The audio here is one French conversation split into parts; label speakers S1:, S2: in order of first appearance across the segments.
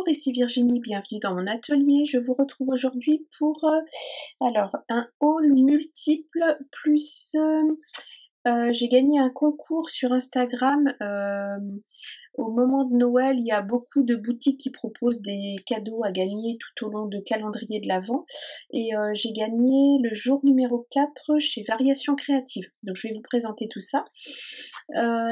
S1: Bonjour, ici Virginie, bienvenue dans mon atelier. Je vous retrouve aujourd'hui pour un haul multiple plus j'ai gagné un concours sur Instagram. Au moment de Noël, il y a beaucoup de boutiques qui proposent des cadeaux à gagner tout au long de calendrier de l'Avent. Et j'ai gagné le jour numéro 4 chez Variations Créatives. Donc je vais vous présenter tout ça.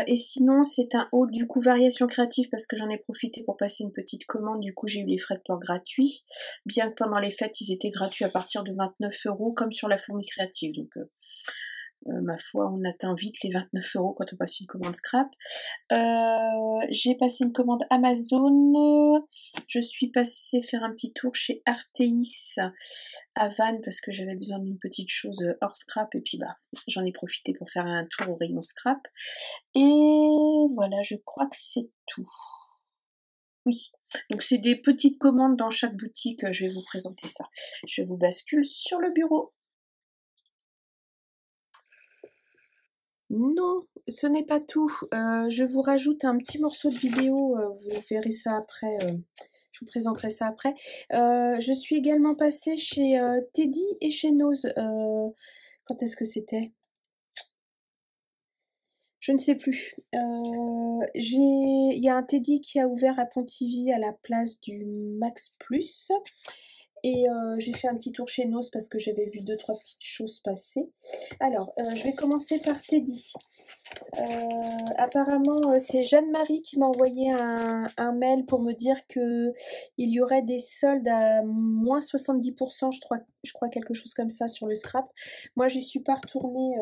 S1: Et sinon, c'est un haul du coup Variations Créatives parce que j'en ai profité pour passer une petite commande. Du coup, j'ai eu les frais de port gratuits. Bien que pendant les fêtes, ils étaient gratuits à partir de 29 € comme sur la fourmi créative. Donc ma foi, on atteint vite les 29 € quand on passe une commande scrap. J'ai passé une commande Amazon. Je suis passée faire un petit tour chez Arteis à Vannes parce que j'avais besoin d'une petite chose hors scrap et puis bah j'en ai profité pour faire un tour au rayon scrap. Et voilà, je crois que c'est tout. Oui, donc c'est des petites commandes dans chaque boutique. Je vais vous présenter ça. Je vous bascule sur le bureau. Non, ce n'est pas tout. Je vous rajoute un petit morceau de vidéo, vous verrez ça après, je vous présenterai ça après. Je suis également passée chez Teddy et chez Nose. Quand est-ce que c'était? Je ne sais plus. Il y a un Teddy qui a ouvert à Pontivy à la place du Max Plus. Et j'ai fait un petit tour chez Nose parce que j'avais vu 2-3 petites choses passer. Alors, je vais commencer par Teddy. Apparemment, c'est Jeanne-Marie qui m'a envoyé un mail pour me dire que il y aurait des soldes à moins 70%, je crois quelque chose comme ça sur le scrap. Moi, j'y suis pas retournée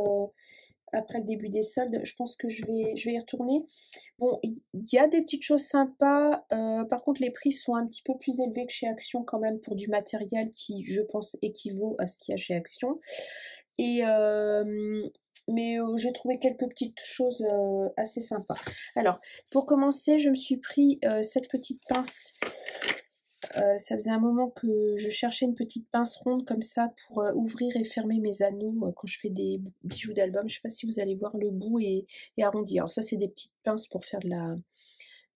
S1: après le début des soldes. Je pense que je vais y retourner. Bon, il y a des petites choses sympas. Par contre, les prix sont un petit peu plus élevés que chez Action quand même pour du matériel qui, je pense, équivaut à ce qu'il y a chez Action. Et mais j'ai trouvé quelques petites choses assez sympas. Alors, pour commencer, je me suis pris cette petite pince. Ça faisait un moment que je cherchais une petite pince ronde comme ça pour ouvrir et fermer mes anneaux quand je fais des bijoux d'album. Je ne sais pas si vous allez voir, le bout est arrondi. Alors ça, c'est des petites pinces pour faire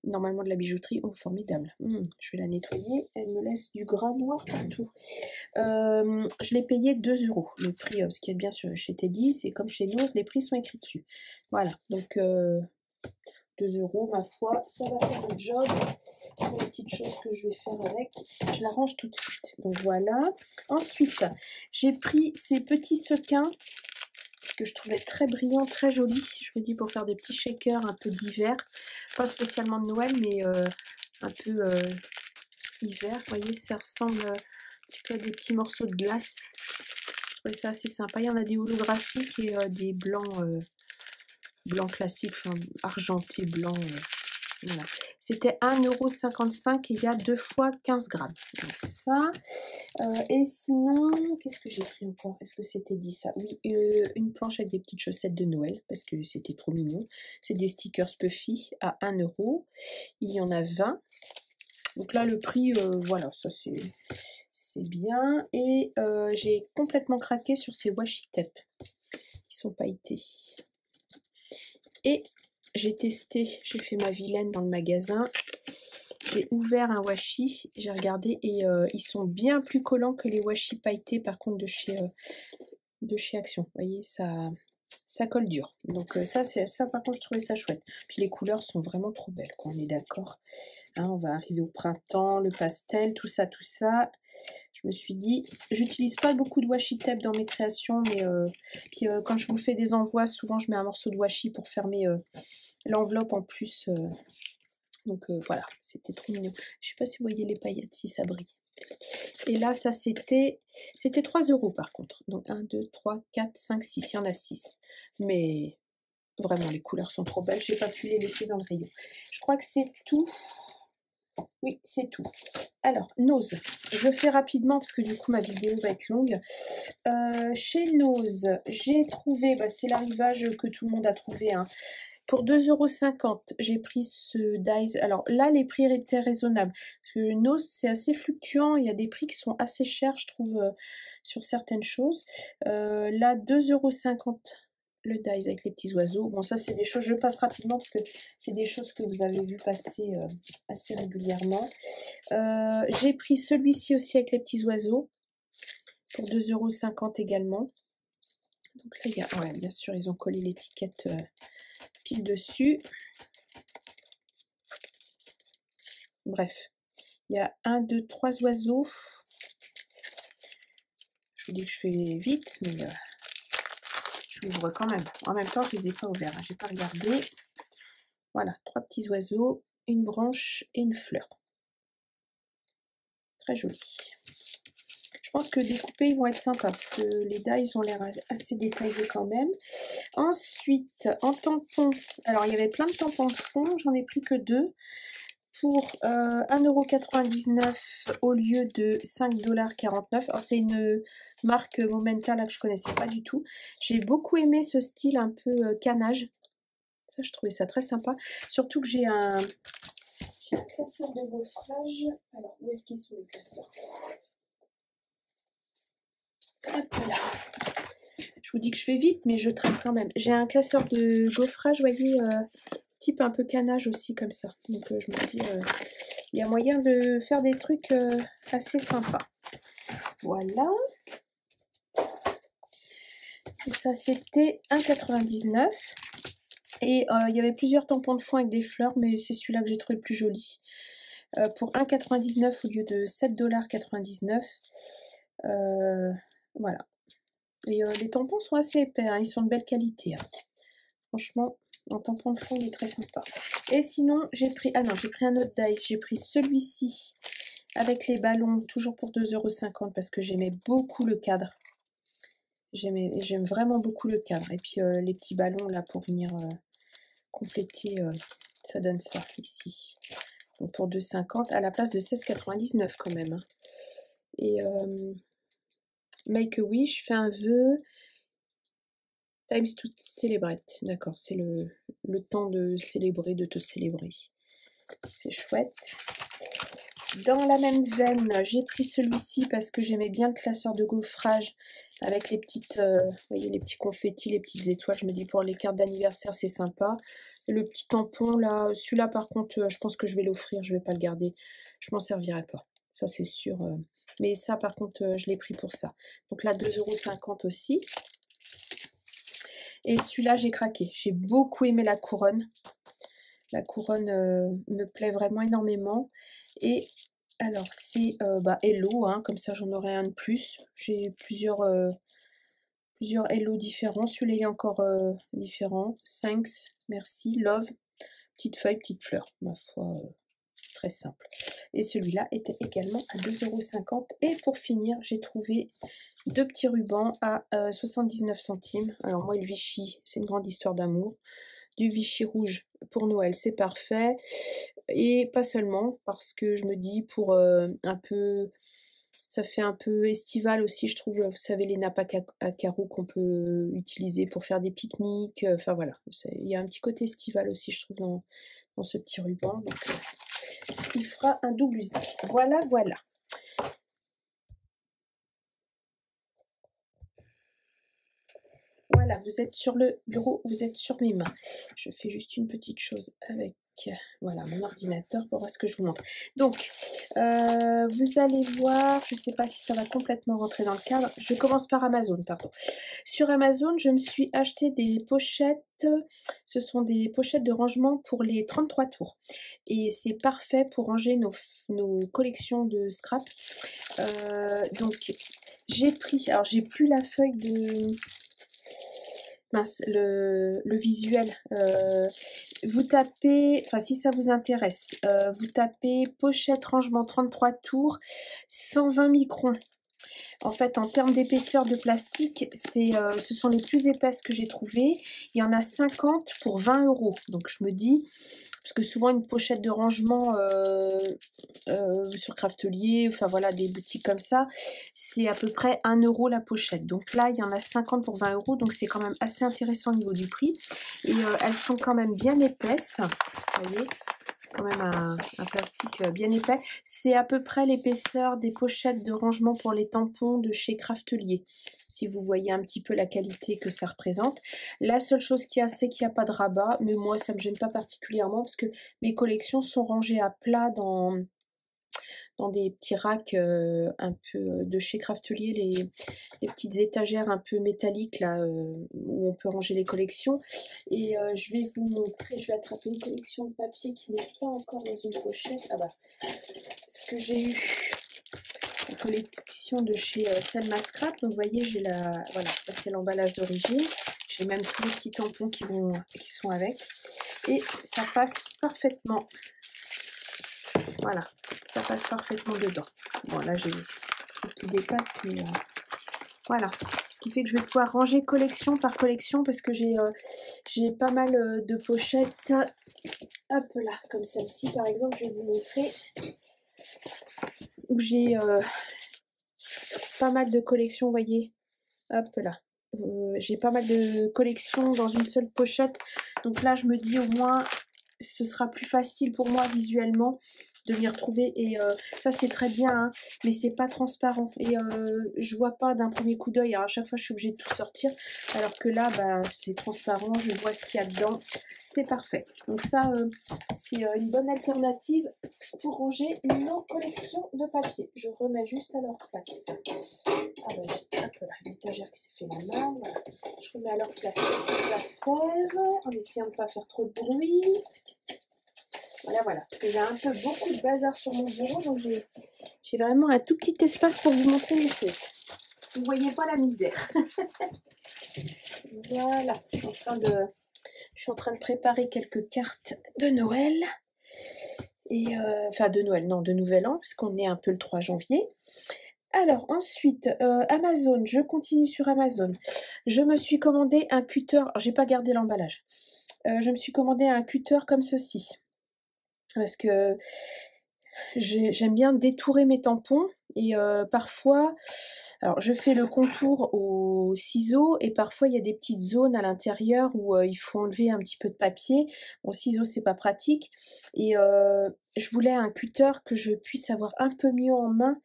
S1: normalement de la bijouterie. Oh, formidable. Je vais la nettoyer. Elle me laisse du gras noir partout. Je l'ai payé 2 €. Le prix, ce qui est bien chez Teddy, c'est comme chez Nose, les prix sont écrits dessus. Voilà, donc 2 €, ma foi, ça va faire le job. Pour les petites choses que je vais faire avec, je la range tout de suite. Donc voilà. Ensuite, j'ai pris ces petits sequins que je trouvais très brillants, très jolis. Je me dis pour faire des petits shakers un peu d'hiver. Pas spécialement de Noël, mais un peu hiver. Vous voyez, ça ressemble un petit peu à des petits morceaux de glace. Je trouvais ça assez sympa. Il y en a des holographiques et des blancs, blancs classiques, enfin argentés, blancs. Voilà. C'était 1,55 € et il y a 2 fois 15 grammes. Donc ça. Et sinon, qu'est-ce que j'ai pris encore? Est-ce que c'était dit ça? Oui, une planche avec des petites chaussettes de Noël parce que c'était trop mignon. C'est des stickers Puffy à 1 €. Il y en a 20. Donc là, le prix, voilà, ça c'est bien. Et j'ai complètement craqué sur ces washi tape. Ils sont pailletés. Et j'ai testé, j'ai fait ma vilaine dans le magasin. J'ai ouvert un washi, j'ai regardé et ils sont bien plus collants que les washi pailletés par contre de chez Action. Vous voyez, ça colle dur. Donc ça par contre je trouvais ça chouette. Puis les couleurs sont vraiment trop belles, quoi, on est d'accord. Hein, on va arriver au printemps, le pastel, tout ça. Je me suis dit, j'utilise pas beaucoup de washi tape dans mes créations, mais puis quand je vous fais des envois, souvent je mets un morceau de washi pour fermer l'enveloppe en plus. Donc voilà, c'était trop mignon. Je sais pas si vous voyez les paillettes, si ça brille. Et là, ça c'était 3 € par contre. Donc 1, 2, 3, 4, 5, 6. Il y en a 6. Mais vraiment, les couleurs sont trop belles. J'ai pas pu les laisser dans le rayon. Je crois que c'est tout. Oui, c'est tout. Alors, Nose. Je fais rapidement parce que du coup, ma vidéo va être longue. Chez Nose, j'ai trouvé, c'est l'arrivage que tout le monde a trouvé, hein. Pour 2,50 €, j'ai pris ce Dies. Alors là, les prix étaient raisonnables. Parce que Nose, c'est assez fluctuant. Il y a des prix qui sont assez chers, je trouve, sur certaines choses. Là, 2,50 € le dies avec les petits oiseaux. Bon, ça, c'est des choses, je passe rapidement parce que c'est des choses que vous avez vu passer assez régulièrement. J'ai pris celui-ci aussi avec les petits oiseaux pour 2,50 € également. Donc là, il y a, ouais, bien sûr, ils ont collé l'étiquette pile dessus. Bref, il y a 1, 2, 3 oiseaux. Je vous dis que je fais vite, mais je l'ouvre quand même. En même temps, je ne les ai pas ouverts, hein, je n'ai pas regardé. Voilà, 3 petits oiseaux, une branche et une fleur. Très joli. Je pense que découpés, ils vont être sympas parce que les dies ont l'air assez détaillés quand même. Ensuite, en tampon, alors il y avait plein de tampons de fond, j'en ai pris que 2 pour 1,99 € au lieu de 5,49 $. Alors c'est une marque Momenta là que je connaissais pas du tout. J'ai beaucoup aimé ce style un peu canage. Ça, je trouvais ça très sympa. Surtout que j'ai un classeur de gaufrage. Alors, où est-ce qu'ils sont les classeurs? Hop là. Je vous dis que je fais vite, mais je traîne quand même. J'ai un classeur de gaufrage, vous voyez, type un peu canage aussi, comme ça. Donc, je me dis, il y a moyen de faire des trucs assez sympas. Voilà. Et ça, c'était 1,99 €. Et il y avait plusieurs tampons de foin avec des fleurs, mais c'est celui-là que j'ai trouvé le plus joli. Pour 1,99 € au lieu de 7,99 $. Voilà. Et les tampons sont assez épais, hein, ils sont de belle qualité. Hein. Franchement, un tampon de fond, il est très sympa. Et sinon, j'ai pris... Ah non, j'ai pris un autre dice. J'ai pris celui-ci avec les ballons, toujours pour 2,50 € parce que j'aimais beaucoup le cadre. J'aime vraiment beaucoup le cadre. Et puis les petits ballons là pour venir compléter, ça donne ça ici. Donc pour 2,50 € à la place de 16,99 € quand même. Hein. Et Make a wish, fais un vœu. Times to celebrate. D'accord, c'est le temps de célébrer, de te célébrer. C'est chouette. Dans la même veine, j'ai pris celui-ci parce que j'aimais bien le classeur de gaufrage avec les petites, vous voyez, les petits confettis, les petites étoiles. Je me dis pour les cartes d'anniversaire, c'est sympa. Le petit tampon là, celui-là par contre, je pense que je vais l'offrir, je vais pas le garder. Je m'en servirai pas, ça c'est sûr. Mais ça par contre, je l'ai pris pour ça. Donc là, 2,50 € aussi. Et celui-là, j'ai craqué. J'ai beaucoup aimé la couronne. La couronne me plaît vraiment énormément. Et alors, c'est Hello, hein, comme ça j'en aurai un de plus. J'ai plusieurs Hello différents. Celui-là, il est encore différent. Thanks, merci, love, petite feuille, petite fleur. Ma foi, très simple. Et celui-là était également à 2,50 €. Et pour finir, j'ai trouvé 2 petits rubans à 79 centimes. Alors moi, le Vichy, c'est une grande histoire d'amour. Du Vichy rouge pour Noël, c'est parfait. Et pas seulement, parce que je me dis pour un peu... Ça fait un peu estival aussi, je trouve. Vous savez, les nappes à carreaux qu'on peut utiliser pour faire des pique-niques. Enfin voilà, il y a un petit côté estival aussi, je trouve, dans ce petit ruban. Donc, il fera un double usage. Voilà, voilà. Voilà, vous êtes sur le bureau, vous êtes sur mes mains. Je fais juste une petite chose avec voilà, mon ordinateur pour voir ce que je vous montre. Donc, vous allez voir, je ne sais pas si ça va complètement rentrer dans le cadre. Je commence par Amazon, pardon. Sur Amazon, je me suis acheté des pochettes. Ce sont des pochettes de rangement pour les 33 tours. Et c'est parfait pour ranger nos collections de scrap. Donc, j'ai pris, alors j'ai plus la feuille de... Mince, le visuel. Vous tapez, enfin si ça vous intéresse, vous tapez pochette rangement 33 tours, 120 microns. En fait, en termes d'épaisseur de plastique, ce sont les plus épaisses que j'ai trouvées. Il y en a 50 pour 20 €. Donc je me dis, parce que souvent une pochette de rangement sur Craftelier, enfin voilà, des boutiques comme ça, c'est à peu près 1 € la pochette. Donc là, il y en a 50 pour 20 €, donc c'est quand même assez intéressant au niveau du prix. Et elles sont quand même bien épaisses, vous voyez. quand même un plastique bien épais. C'est à peu près l'épaisseur des pochettes de rangement pour les tampons de chez Craftelier, si vous voyez un petit peu la qualité que ça représente. La seule chose qu'il y a, c'est qu'il n'y a pas de rabat, mais moi ça me gêne pas particulièrement parce que mes collections sont rangées à plat dans des petits racks un peu de chez Craftelier, les petites étagères un peu métalliques là où on peut ranger les collections. Et je vais vous montrer, je vais attraper une collection de papier qui n'est pas encore dans une pochette. Ah bah, ce que j'ai eu, la collection de chez Selma Scrap. Donc vous voyez, j'ai la, voilà, ça c'est l'emballage d'origine. J'ai même tous les petits tampons qui sont avec. Et ça passe parfaitement. Voilà, ça passe parfaitement dedans. Bon, là, j'ai tout qui dépasse, mais voilà. Ce qui fait que je vais pouvoir ranger collection par collection parce que j'ai pas mal de pochettes. Hop là, comme celle-ci, par exemple, je vais vous montrer. Où j'ai pas mal de collections, vous voyez. Hop là. J'ai pas mal de collections dans une seule pochette. Donc là, je me dis au moins, ce sera plus facile pour moi visuellement de m'y retrouver. Et ça, c'est très bien, hein, mais c'est pas transparent. Et je vois pas d'un premier coup d'œil. Alors à chaque fois, je suis obligée de tout sortir. Alors que là, bah, c'est transparent. Je vois ce qu'il y a dedans. C'est parfait. Donc ça, c'est une bonne alternative pour ranger nos collections de papier. Je remets juste à leur place. Ah ben, hop là, une étagère qui s'est fait la main. Voilà. Je remets à leur place les petites affaires en essayant de ne pas faire trop de bruit. Voilà, voilà. Parce que j'ai un peu beaucoup de bazar sur mon bureau, donc j'ai vraiment un tout petit espace pour vous montrer mes choses. Vous ne voyez pas la misère. Voilà. Je suis en train de préparer quelques cartes de Noël. Et enfin, de Noël, non, de Nouvel An, parce qu'on est un peu le 3 janvier. Alors ensuite, Amazon, je continue sur Amazon. Je me suis commandé un cutter, j'ai pas gardé l'emballage. Je me suis commandé un cutter comme ceci. Parce que j'aime bien détourer mes tampons et parfois, alors je fais le contour au ciseau et parfois il y a des petites zones à l'intérieur où il faut enlever un petit peu de papier. Bon, ciseau c'est pas pratique et je voulais un cutter que je puisse avoir un peu mieux en main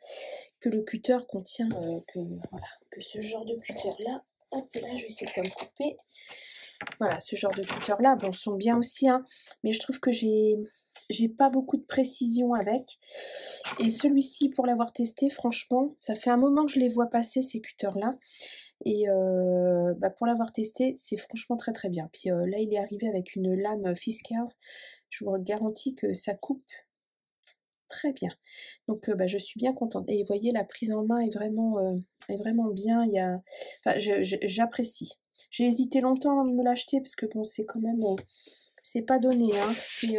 S1: que le cutter contient, voilà, que ce genre de cutter là. Hop là, je vais essayer de pas me couper. Voilà, ce genre de cutter là, bon, sont bien aussi, hein, mais je trouve que j'ai pas beaucoup de précision avec. Et celui-ci, pour l'avoir testé, franchement, ça fait un moment que je les vois passer, ces cutters-là. Et bah, pour l'avoir testé, c'est franchement très très bien. Puis là, il est arrivé avec une lame Fiskars. Je vous garantis que ça coupe très bien. Donc bah, je suis bien contente. Et vous voyez, la prise en main est vraiment bien. Il y a... enfin, j'apprécie. J'ai hésité longtemps avant de me l'acheter parce que bon, c'est quand même... c'est pas donné, hein. C'est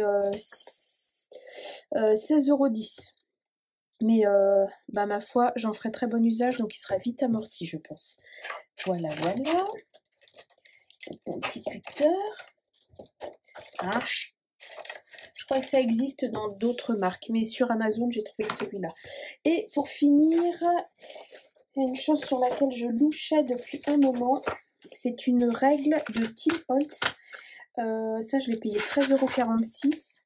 S1: 16,10 €. Mais bah, ma foi, j'en ferai très bon usage, donc il sera vite amorti, je pense. Voilà, voilà. Mon petit cutter. Ah, je crois que ça existe dans d'autres marques, mais sur Amazon, j'ai trouvé que celui-là. Et pour finir, il y a une chose sur laquelle je louchais depuis un moment. C'est une règle de Tim Holtz. Ça, je l'ai payé 13,46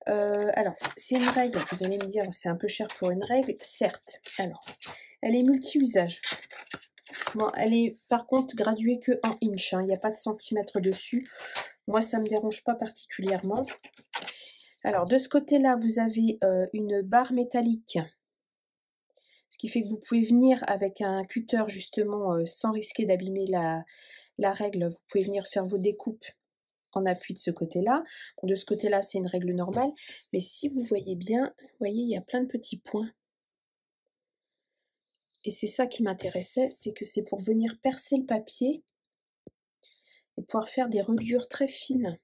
S1: €. Alors, c'est une règle, vous allez me dire, c'est un peu cher pour une règle, certes. Alors, elle est multi-usage. Bon, elle est par contre graduée que en inch, hein, il n'y a pas de centimètres dessus. Moi, ça ne me dérange pas particulièrement. Alors, de ce côté-là, vous avez une barre métallique, ce qui fait que vous pouvez venir avec un cutter, justement, sans risquer d'abîmer la règle. Vous pouvez venir faire vos découpes en appui de ce côté-là. De ce côté-là, c'est une règle normale. Mais si vous voyez bien, vous voyez, il y a plein de petits points. Et c'est ça qui m'intéressait, c'est que c'est pour venir percer le papier et pouvoir faire des reliures très fines.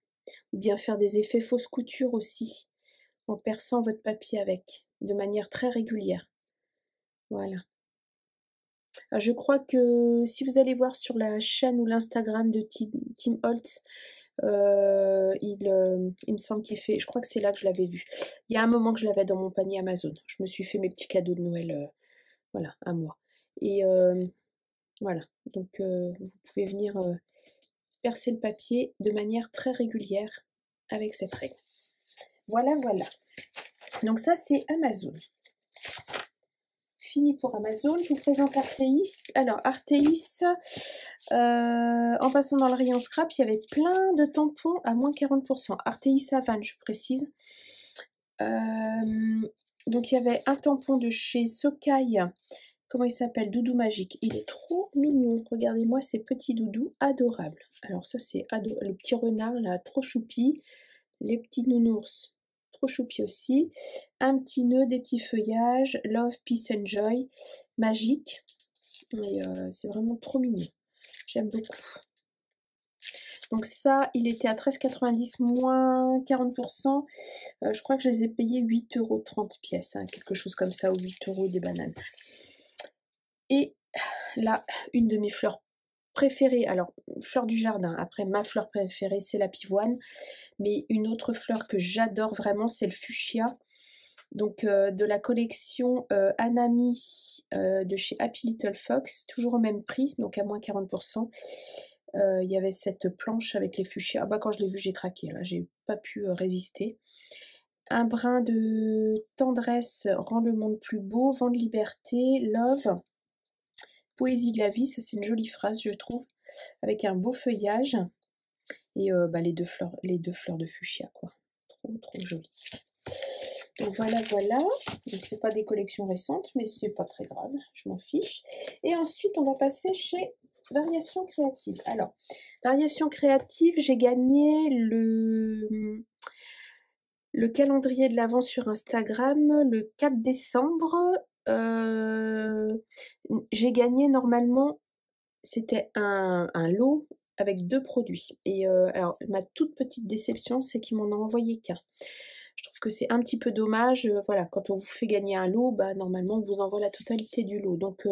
S1: Ou bien faire des effets fausse couture aussi, en perçant votre papier avec, de manière très régulière. Voilà. Alors, je crois que si vous allez voir sur la chaîne ou l'Instagram de Tim Holtz, il me semble qu'il fait, je crois que c'est là que je l'avais vu. Il y a un moment que je l'avais dans mon panier Amazon. Je me suis fait mes petits cadeaux de Noël, voilà, à moi. Et voilà, donc vous pouvez venir percer le papier de manière très régulière avec cette règle. voilà, voilà. Donc ça, c'est Amazon. Fini pour Amazon. Je vous présente Artéis. Alors, Artéis, en passant dans le rayon scrap, il y avait plein de tampons à moins 40%. Artéis Havane, je précise. Donc, il y avait un tampon de chez Sokai. Comment il s'appelle? Doudou Magique. Il est trop mignon. Regardez-moi ces petits doudous adorables. Alors, ça, c'est le petit renard, là, trop choupi. Les petits nounours, trop choupi aussi. Un petit nœud, des petits feuillages. Love, Peace and Joy. Magique. Et c'est vraiment trop mignon. J'aime beaucoup. Donc ça, il était à 13,90 moins 40%. Je crois que je les ai payés 8,30 € pièces, hein, quelque chose comme ça, ou 8 € des bananes. Et là, une de mes fleurs préférées, alors fleur du jardin, après ma fleur préférée c'est la pivoine, mais une autre fleur que j'adore vraiment c'est le fuchsia. Donc de la collection Anami de chez Happy Little Fox, toujours au même prix, donc à moins 40%. Il y avait cette planche avec les fuchsias. Ah bah quand je l'ai vue, j'ai craqué, là, j'ai pas pu résister. Un brin de tendresse rend le monde plus beau, vent de liberté, love, poésie de la vie, ça c'est une jolie phrase, je trouve, avec un beau feuillage. Et bah, les deux fleurs de fuchsia, quoi. Trop, trop joli. Donc voilà, voilà. Donc c'est pas des collections récentes, mais c'est pas très grave, je m'en fiche. Et ensuite, on va passer chez Variation Créative. Alors, Variation Créative, j'ai gagné le calendrier de l'Avent sur Instagram le 4 décembre. J'ai gagné normalement, c'était un lot avec 2 produits. Et alors, ma toute petite déception, c'est qu'ils m'en ont envoyé qu'un. Je trouve que c'est un petit peu dommage. Voilà, quand on vous fait gagner un lot, bah, normalement, on vous envoie la totalité du lot. Donc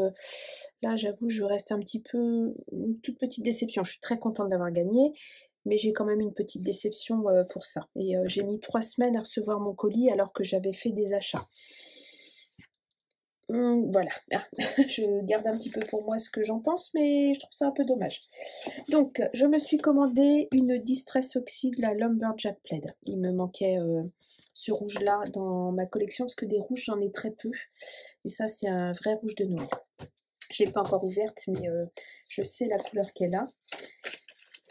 S1: là, j'avoue, je reste un petit peu... Une toute petite déception. Je suis très contente d'avoir gagné, mais j'ai quand même une petite déception pour ça. Et j'ai mis 3 semaines à recevoir mon colis alors que j'avais fait des achats. Voilà, je garde un petit peu pour moi ce que j'en pense, mais je trouve ça un peu dommage. Donc, je me suis commandé une Distress Oxy de la Lumberjack Plaid. Il me manquait ce rouge-là dans ma collection, parce que des rouges, j'en ai très peu. Et ça, c'est un vrai rouge de Noël. Je ne l'ai pas encore ouverte, mais je sais la couleur qu'elle a.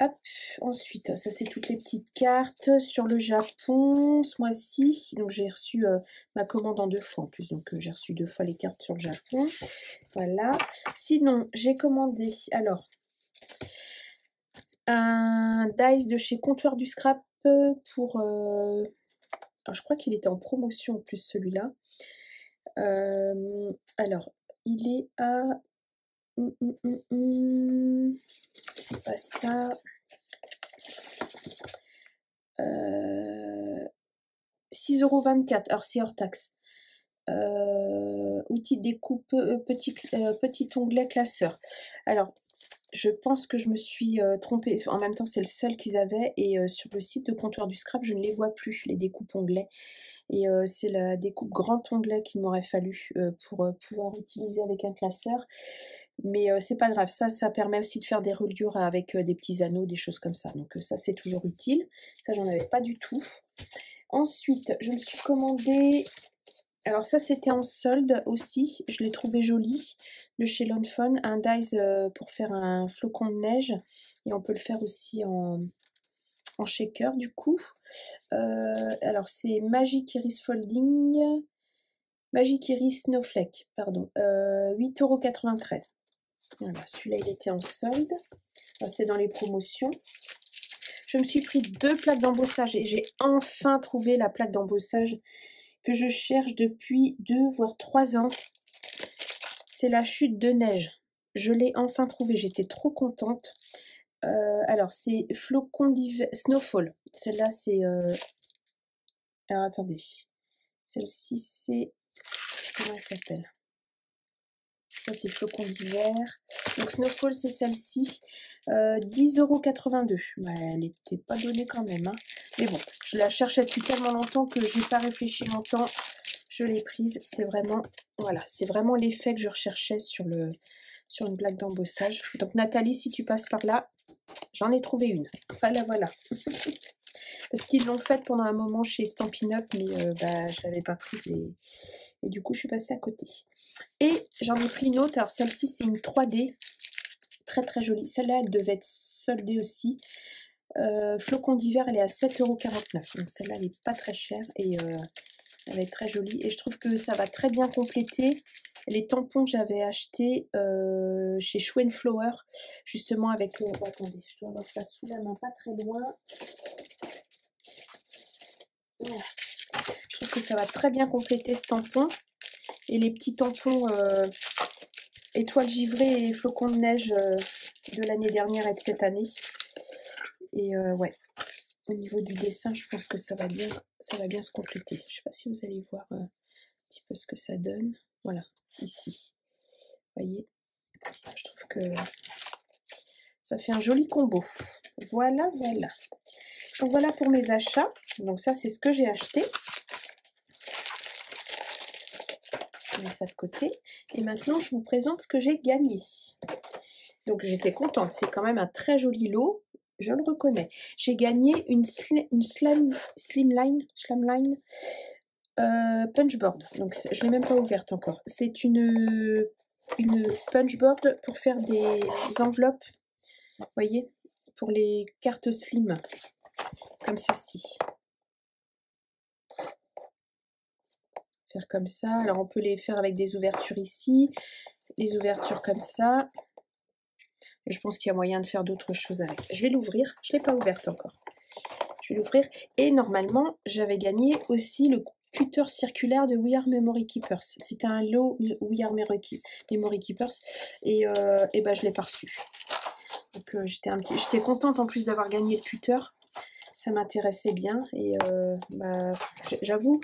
S1: Hop, ensuite, ça c'est toutes les petites cartes sur le Japon ce mois-ci. Donc j'ai reçu ma commande en 2 fois en plus, donc j'ai reçu 2 fois les cartes sur le Japon. Voilà. Sinon, j'ai commandé alors un dice de chez Comptoir du Scrap pour... alors je crois qu'il était en promotion en plus celui-là. Alors, il est à... c'est pas ça... 6,24 €, alors c'est hors taxe. Outil de découpe, petit onglet classeur. Alors, je pense que je me suis trompée. En même temps, c'est le seul qu'ils avaient. Et sur le site de Comptoir du Scrap, je ne les vois plus, les découpes onglets. Et c'est la découpe grand onglet qu'il m'aurait fallu pour pouvoir utiliser avec un classeur. Mais c'est pas grave, ça permet aussi de faire des reliures avec des petits anneaux, des choses comme ça. Donc ça, c'est toujours utile. Ça, j'en avais pas du tout. Ensuite, je me suis commandé... Alors ça, c'était en solde aussi. Je l'ai trouvé joli. De chez Lonfon, un dies pour faire un flocon de neige. Et on peut le faire aussi en shaker, du coup. Alors, c'est Magic Iris Folding... Magic Iris Snowflake, pardon. 8,93 €. Voilà, celui-là, il était en solde. C'était dans les promotions. Je me suis pris 2 plaques d'embossage et j'ai enfin trouvé la plaque d'embossage que je cherche depuis 2 voire 3 ans. C'est la chute de neige. Je l'ai enfin trouvée, j'étais trop contente. Alors, c'est Flocon d'hiver, Snowfall. Celle-là, c'est... Alors, attendez. Celle-ci, c'est... Comment elle s'appelle? Ça, c'est Flocon d'hiver. Donc, Snowfall, c'est celle-ci. 10,82 €. Bah, elle n'était pas donnée quand même. Hein. Mais bon, je la cherchais depuis tellement longtemps que je n'ai pas réfléchi longtemps. Je l'ai prise. C'est vraiment... Voilà, c'est vraiment l'effet que je recherchais sur une plaque d'embossage. Donc, Nathalie, si tu passes par là, j'en ai trouvé une. Voilà, voilà. Parce qu'ils l'ont faite pendant un moment chez Stampin' Up, mais bah, je l'avais pas prise et du coup, je suis passée à côté. Et j'en ai pris une autre. Alors, celle-ci, c'est une 3D. Très, très jolie. Celle-là, elle devait être soldée aussi. Flocon d'hiver, elle est à 7,49 €. Donc, celle-là, elle n'est pas très chère et elle est très jolie. Et je trouve que ça va très bien compléter les tampons que j'avais achetés chez Show & Flower, justement avec le... Oh, attendez, je dois avoir ça sous la main, pas très loin. Voilà. Je trouve que ça va très bien compléter ce tampon. Et les petits tampons étoiles givrées et flocons de neige de l'année dernière et de cette année. Et ouais, au niveau du dessin, je pense que ça va bien se compléter. Je ne sais pas si vous allez voir un petit peu ce que ça donne. Voilà, ici. Vous voyez, je trouve que ça fait un joli combo. Voilà, voilà. Donc voilà pour mes achats. Donc ça, c'est ce que j'ai acheté. Je mets ça de côté. Et maintenant, je vous présente ce que j'ai gagné. Donc j'étais contente. C'est quand même un très joli lot. Je le reconnais. J'ai gagné une slimline punchboard. Donc je ne l'ai même pas ouverte encore. C'est une punchboard pour faire des enveloppes. Vous voyez, pour les cartes slim. Comme ceci. Faire comme ça. Alors on peut les faire avec des ouvertures ici. Les ouvertures comme ça. Et je pense qu'il y a moyen de faire d'autres choses avec. Je vais l'ouvrir. Je ne l'ai pas ouverte encore. Je vais l'ouvrir. Et normalement, j'avais gagné aussi le cutter circulaire de We Are Memory Keepers. C'était un lot We Are Memory Keepers. Et ben, je ne l'ai pas reçu. Donc j'étais contente en plus d'avoir gagné le cutter. Ça m'intéressait bien. Et bah, j'avoue,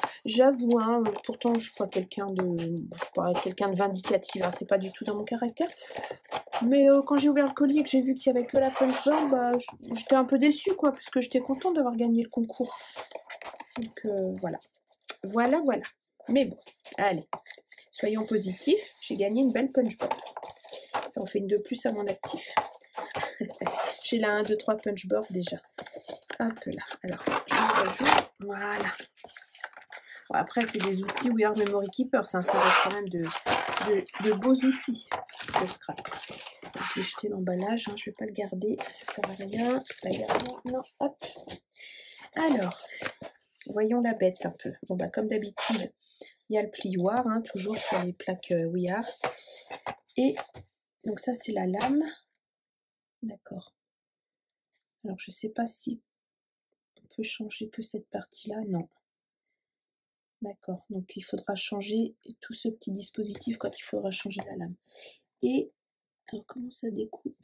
S1: hein, pourtant je suis pas quelqu'un de vindicatif. Hein, c'est pas du tout dans mon caractère. Mais quand j'ai ouvert le colis et que j'ai vu qu'il n'y avait que la punchboard, bah, j'étais un peu déçue, quoi, parce que j'étais contente d'avoir gagné le concours. Donc voilà. Voilà. Mais bon, allez, soyons positifs. J'ai gagné une belle punchboard. Ça en fait une de plus à mon actif. J'ai la 1, 2, 3 punchboard déjà. Hop là. Alors, je rajoute. Voilà. Bon, après, c'est des outils We Are Memory Keepers. Hein, ça reste quand même de beaux outils de scrap. Je vais jeter l'emballage, hein, je ne vais pas le garder, ça sert à rien. Non, hop. Alors, voyons la bête un peu. Bon, bah, comme d'habitude, il y a le plioir, hein, toujours sur les plaques We Are. Et donc ça, c'est la lame. D'accord. Alors, je ne sais pas si on peut changer que cette partie-là. Non. D'accord. Donc, il faudra changer tout ce petit dispositif quand il faudra changer la lame. Et, alors, comment ça découpe?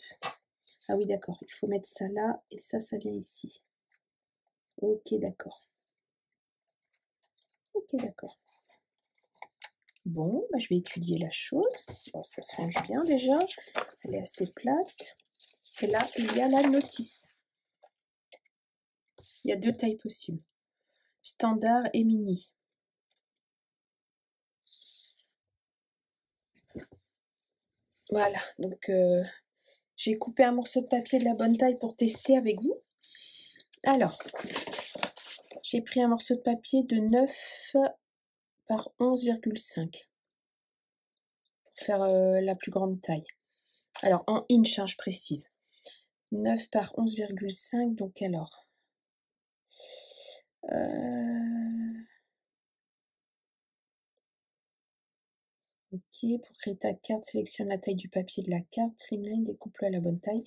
S1: Ah oui, d'accord. Il faut mettre ça là et ça vient ici. Ok, d'accord. Ok, d'accord. Bon, bah, je vais étudier la chose. Bon, ça se range bien déjà. Elle est assez plate. Et là, il y a la notice. Il y a 2 tailles possibles. Standard et mini. Voilà, donc j'ai coupé un morceau de papier de la bonne taille pour tester avec vous. Alors, j'ai pris un morceau de papier de 9 par 11,5 pour faire la plus grande taille. Alors, en inch, hein, je précise. 9 par 11,5, donc alors... Ok, pour créer ta carte, sélectionne la taille du papier de la carte, slimline, découpe-le à la bonne taille.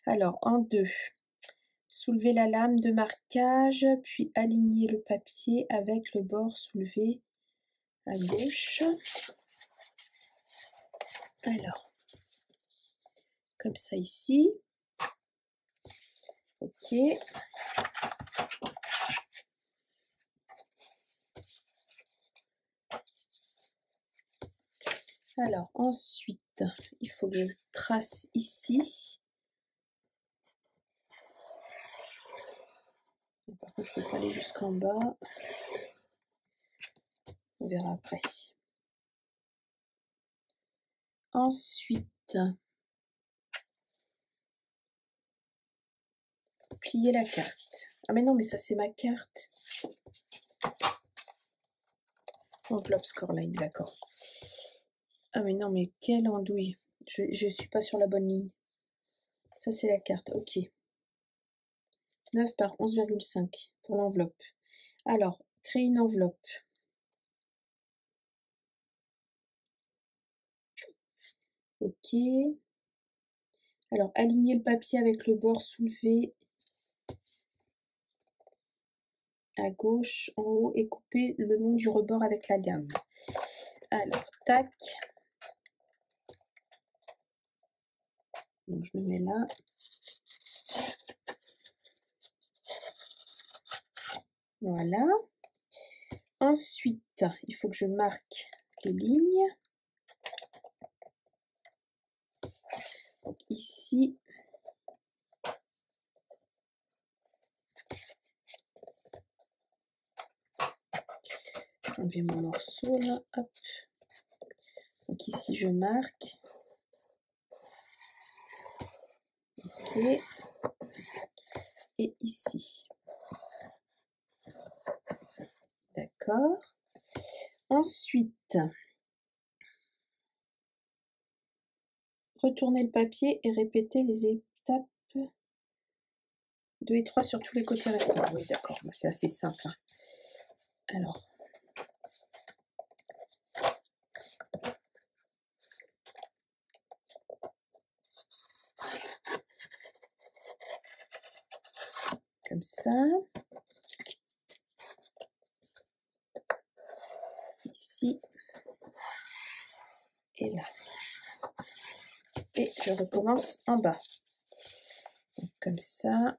S1: Alors, en 2, soulevez la lame de marquage, puis alignez le papier avec le bord soulevé à gauche. Alors, comme ça ici. Ok. Alors, ensuite, il faut que je trace ici. Par contre, je ne peux pas aller jusqu'en bas. On verra après. Ensuite, plier la carte. Ah mais non, mais ça c'est ma carte. Enveloppe Scoreline, d'accord. Ah mais non, mais quelle andouille. Je suis pas sur la bonne ligne. Ça c'est la carte, ok. 9 par 11,5 pour l'enveloppe. Alors, créer une enveloppe. Ok. Alors, aligner le papier avec le bord soulevé à gauche, en haut, et couper le long du rebord avec la lame. Alors, tac. Donc, je me mets là. Voilà. Ensuite, il faut que je marque les lignes. Donc, ici, je vais enlever mon morceau là. Hop. Donc, ici, je marque. Ok. Et ici. D'accord. Ensuite, retourner le papier et répéter les étapes 2 et 3 sur tous les côtés restants. Oui, d'accord, c'est assez simple. Hein. Alors. Comme ça. Ici. Et là. Et je recommence en bas. Donc, comme ça.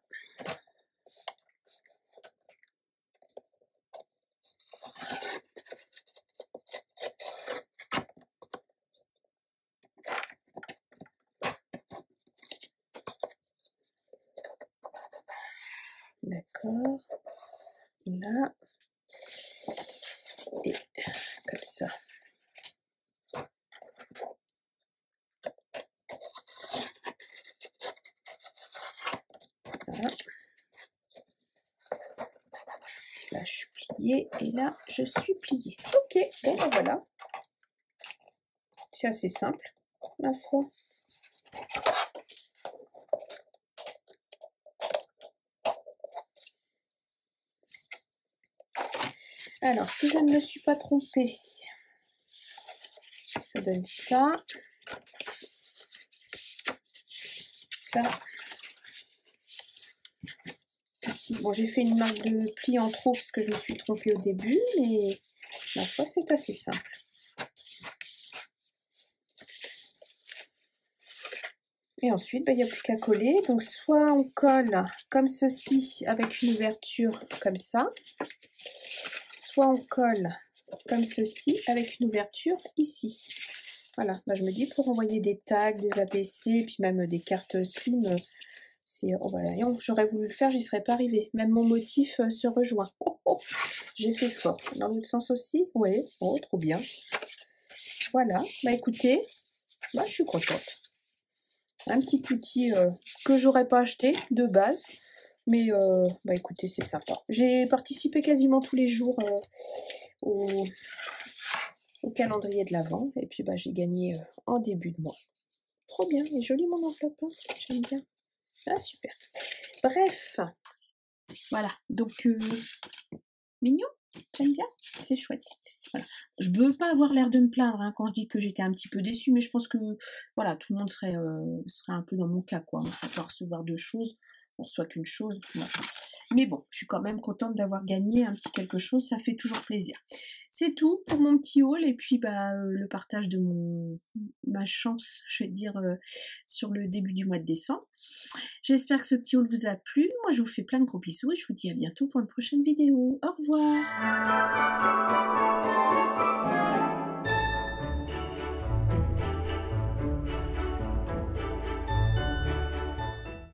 S1: D'accord. Là. Et comme ça. Voilà. Là, je suis pliée et là, je suis pliée. Ok, bon, ben voilà. C'est assez simple, ma foi. Alors, si je ne me suis pas trompée, ça donne ça. Ça. Ici, bon, j'ai fait une marque de pli en trop parce que je me suis trompée au début, mais ma foi, c'est assez simple. Et ensuite, il n'y a plus qu'à coller. Donc, soit on colle comme ceci avec une ouverture comme ça, soit on colle comme ceci avec une ouverture ici. Voilà, bah, je me dis pour envoyer des tags, des ABC, puis même des cartes slim, c'est... Oh, bah, j'aurais voulu le faire, j'y serais pas arrivée. Même mon motif se rejoint. Oh, oh, j'ai fait fort. Dans l'autre sens aussi? Oui, oh, trop bien. Voilà, bah écoutez, bah, je suis contente. Un petit outil que j'aurais pas acheté de base, mais bah écoutez, c'est sympa. J'ai participé quasiment tous les jours au calendrier de l'Avent, et puis bah j'ai gagné en début de mois. Trop bien, et joli mon enveloppe, hein, j'aime bien. Ah super. Bref, voilà, donc mignon, j'aime bien, c'est chouette. Voilà. Je veux pas avoir l'air de me plaindre hein, quand je dis que j'étais un petit peu déçue, mais je pense que voilà, tout le monde serait un peu dans mon cas, quoi. Ça peut recevoir deux choses, on reçoit qu'une chose. Voilà. Mais bon, je suis quand même contente d'avoir gagné un petit quelque chose, ça fait toujours plaisir. C'est tout pour mon petit haul et puis bah le partage de ma chance, je vais dire, sur le début du mois de décembre. J'espère que ce petit haul vous a plu. Moi, je vous fais plein de gros bisous et je vous dis à bientôt pour une prochaine vidéo. Au revoir!